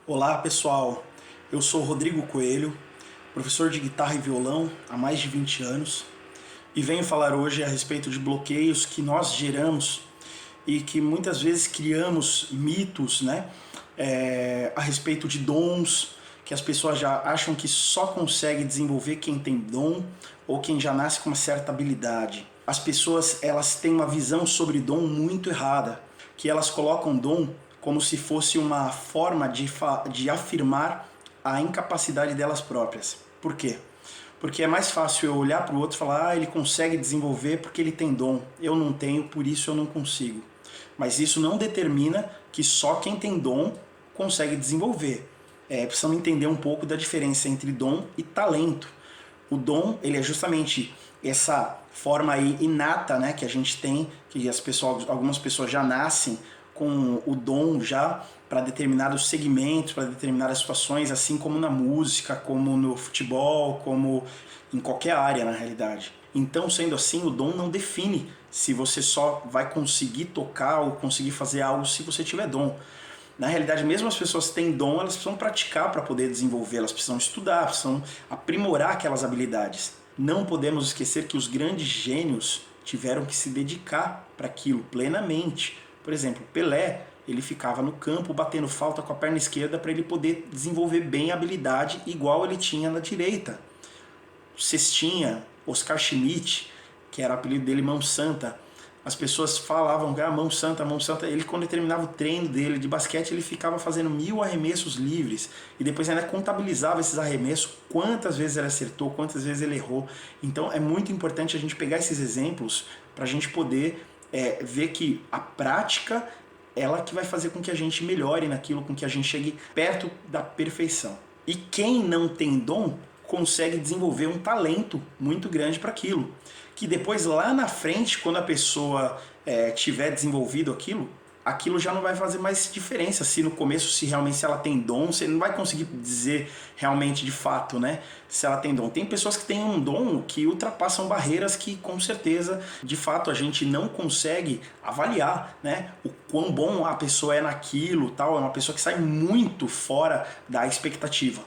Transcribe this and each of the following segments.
Olá pessoal, eu sou Rodrigo Coelho, professor de guitarra e violão há mais de 20 anos e venho falar hoje a respeito de bloqueios que nós geramos e que muitas vezes criamos mitos, né, a respeito de dons, que as pessoas já acham que só consegue desenvolver quem tem dom ou quem já nasce com uma certa habilidade. As pessoas elas têm uma visão sobre dom muito errada, que elas colocam dom como se fosse uma forma de afirmar a incapacidade delas próprias. Por quê? Porque é mais fácil eu olhar para o outro e falar, ele consegue desenvolver porque ele tem dom, eu não tenho, por isso eu não consigo. Mas isso não determina que só quem tem dom consegue desenvolver. Precisamos entender um pouco da diferença entre dom e talento. O dom, ele é justamente essa forma aí inata, né, que a gente tem, que algumas pessoas já nascem com o dom já para determinados segmentos, para determinadas situações, assim como na música, como no futebol, como em qualquer área na realidade. Então, sendo assim, o dom não define se você só vai conseguir tocar ou conseguir fazer algo se você tiver dom. Na realidade, mesmo as pessoas que têm dom, elas precisam praticar para poder desenvolver, elas precisam estudar, precisam aprimorar aquelas habilidades. Não podemos esquecer que os grandes gênios tiveram que se dedicar para aquilo plenamente. Por exemplo, Pelé, ele ficava no campo batendo falta com a perna esquerda para ele poder desenvolver bem a habilidade igual ele tinha na direita. Cestinha, Oscar Schmidt, que era o apelido dele, Mão Santa, as pessoas falavam, Mão Santa, Mão Santa. Ele, quando ele terminava o treino dele de basquete, ele ficava fazendo 1000 arremessos livres e depois ainda contabilizava esses arremessos, quantas vezes ele acertou, quantas vezes ele errou. Então é muito importante a gente pegar esses exemplos para a gente poder ver que a prática ela que vai fazer com que a gente melhore naquilo, com que a gente chegue perto da perfeição. E quem não tem dom consegue desenvolver um talento muito grande para aquilo, que depois lá na frente, quando a pessoa tiver desenvolvido aquilo já não vai fazer mais diferença. Se no começo, se realmente ela tem dom, você não vai conseguir dizer realmente de fato, né, se ela tem dom. Tem pessoas que têm um dom que ultrapassam barreiras que com certeza, de fato, a gente não consegue avaliar, né, o quão bom a pessoa é naquilo, tal. É uma pessoa que sai muito fora da expectativa.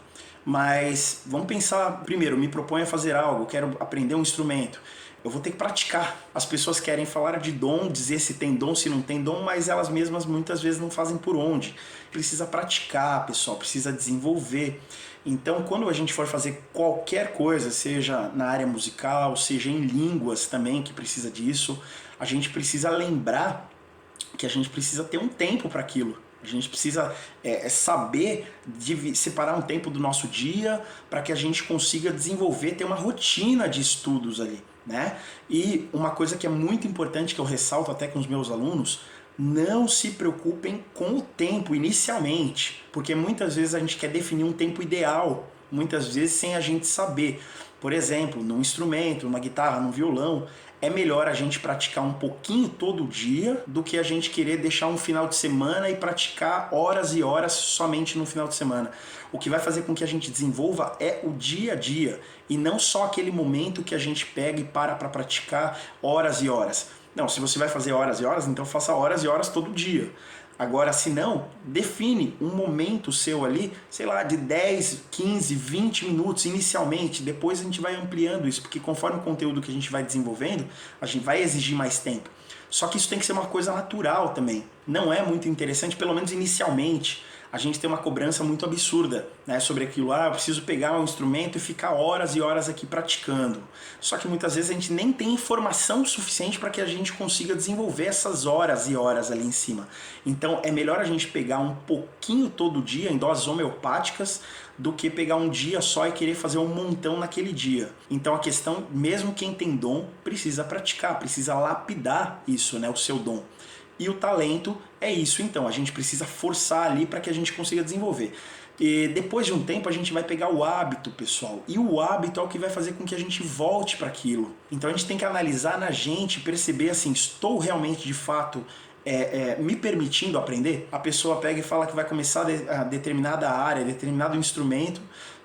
Mas vamos pensar, primeiro, me proponho a fazer algo, quero aprender um instrumento. Eu vou ter que praticar. As pessoas querem falar de dom, dizer se tem dom, se não tem dom, mas elas mesmas muitas vezes não fazem por onde. Precisa praticar, pessoal, precisa desenvolver. Então, quando a gente for fazer qualquer coisa, seja na área musical, seja em línguas também, que precisa disso, a gente precisa lembrar que a gente precisa ter um tempo para aquilo. A gente precisa saber separar um tempo do nosso dia para que a gente consiga desenvolver, ter uma rotina de estudos ali, né? E uma coisa que é muito importante, que eu ressalto até com os meus alunos, não se preocupem com o tempo inicialmente, porque muitas vezes a gente quer definir um tempo ideal, muitas vezes sem a gente saber. Por exemplo, num instrumento, numa guitarra, num violão, é melhor a gente praticar um pouquinho todo dia do que a gente querer deixar um final de semana e praticar horas e horas somente no final de semana. O que vai fazer com que a gente desenvolva é o dia a dia e não só aquele momento que a gente pega e para praticar horas e horas. Não, se você vai fazer horas e horas, então faça horas e horas todo dia. Agora, se não, define um momento seu ali, sei lá, de 10, 15, 20 minutos inicialmente, depois a gente vai ampliando isso, porque conforme o conteúdo que a gente vai desenvolvendo, a gente vai exigir mais tempo. Só que isso tem que ser uma coisa natural também. Não é muito interessante, pelo menos inicialmente, a gente tem uma cobrança muito absurda, né, sobre aquilo. Eu preciso pegar um instrumento e ficar horas e horas aqui praticando. Só que muitas vezes a gente nem tem informação suficiente para que a gente consiga desenvolver essas horas e horas ali em cima. Então é melhor a gente pegar um pouquinho todo dia, em doses homeopáticas, do que pegar um dia só e querer fazer um montão naquele dia. Então a questão, mesmo quem tem dom, precisa praticar, precisa lapidar isso, né, o seu dom. E o talento é isso, então, a gente precisa forçar ali para que a gente consiga desenvolver. E depois de um tempo a gente vai pegar o hábito, pessoal, e o hábito é o que vai fazer com que a gente volte para aquilo. Então a gente tem que analisar na gente, perceber assim, estou realmente de fato me permitindo aprender? A pessoa pega e fala que vai começar a determinada área, determinado instrumento,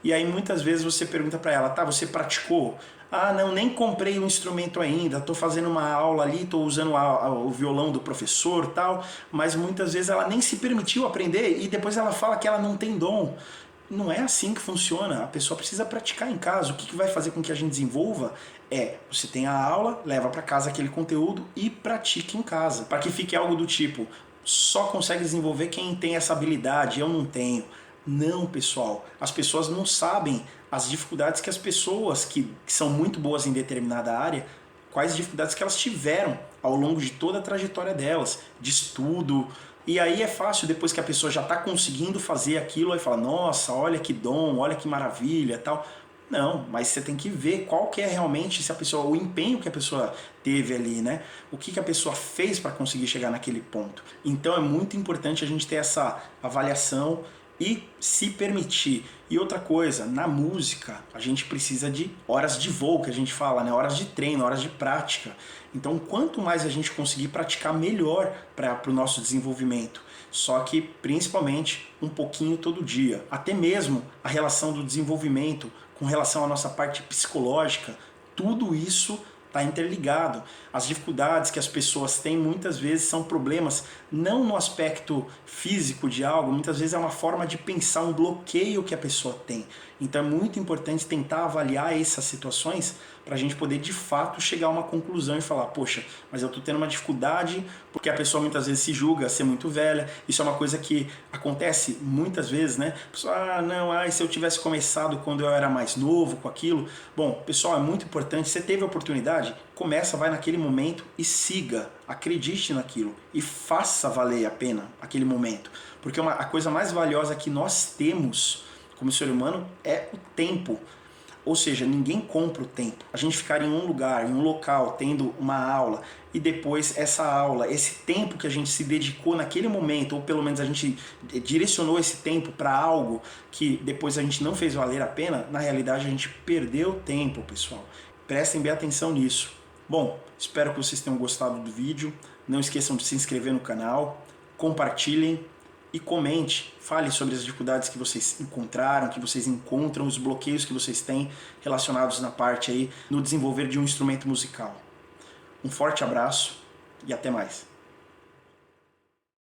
E aí muitas vezes você pergunta para ela, tá, você praticou? Ah, não, nem comprei o instrumento ainda, estou fazendo uma aula ali, estou usando o violão do professor, tal, mas muitas vezes ela nem se permitiu aprender e depois ela fala que ela não tem dom. Não é assim que funciona, a pessoa precisa praticar em casa. O que vai fazer com que a gente desenvolva é, você tem a aula, leva para casa aquele conteúdo e pratique em casa, para que fique algo do tipo, só consegue desenvolver quem tem essa habilidade, eu não tenho. Não, pessoal, as pessoas não sabem as dificuldades que as pessoas que são muito boas em determinada área, quais dificuldades que elas tiveram ao longo de toda a trajetória delas, de estudo. E aí é fácil, depois que a pessoa já está conseguindo fazer aquilo, aí fala, nossa, olha que dom, olha que maravilha, tal. Não, mas você tem que ver qual que é realmente se a pessoa, o empenho que a pessoa teve ali, né? O que a pessoa fez para conseguir chegar naquele ponto. Então é muito importante a gente ter essa avaliação e se permitir. E outra coisa, na música, a gente precisa de horas de voo, que a gente fala, né? Horas de treino, horas de prática. Então, quanto mais a gente conseguir praticar, melhor para o nosso desenvolvimento. Só que, principalmente, um pouquinho todo dia. Até mesmo a relação do desenvolvimento com relação à nossa parte psicológica, tudo isso está interligado. As dificuldades que as pessoas têm muitas vezes são problemas não no aspecto físico de algo, muitas vezes é uma forma de pensar, um bloqueio que a pessoa tem. Então é muito importante tentar avaliar essas situações para a gente poder de fato chegar a uma conclusão e falar, poxa, mas eu estou tendo uma dificuldade porque a pessoa muitas vezes se julga ser muito velha. Isso é uma coisa que acontece muitas vezes, né? A pessoa, se eu tivesse começado quando eu era mais novo com aquilo. Bom, pessoal, é muito importante, você teve a oportunidade, começa, vai naquele momento e siga, acredite naquilo e faça valer a pena aquele momento. Porque a coisa mais valiosa que nós temos como ser humano é o tempo. Ou seja, ninguém compra o tempo. A gente ficar em um lugar, em um local, tendo uma aula e depois essa aula, esse tempo que a gente se dedicou naquele momento, ou pelo menos a gente direcionou esse tempo para algo que depois a gente não fez valer a pena, na realidade a gente perdeu tempo, pessoal. Prestem bem atenção nisso. Bom, espero que vocês tenham gostado do vídeo. Não esqueçam de se inscrever no canal, compartilhem e comente, fale sobre as dificuldades que vocês encontraram, que vocês encontram, os bloqueios que vocês têm relacionados na parte aí no desenvolver de um instrumento musical. Um forte abraço e até mais.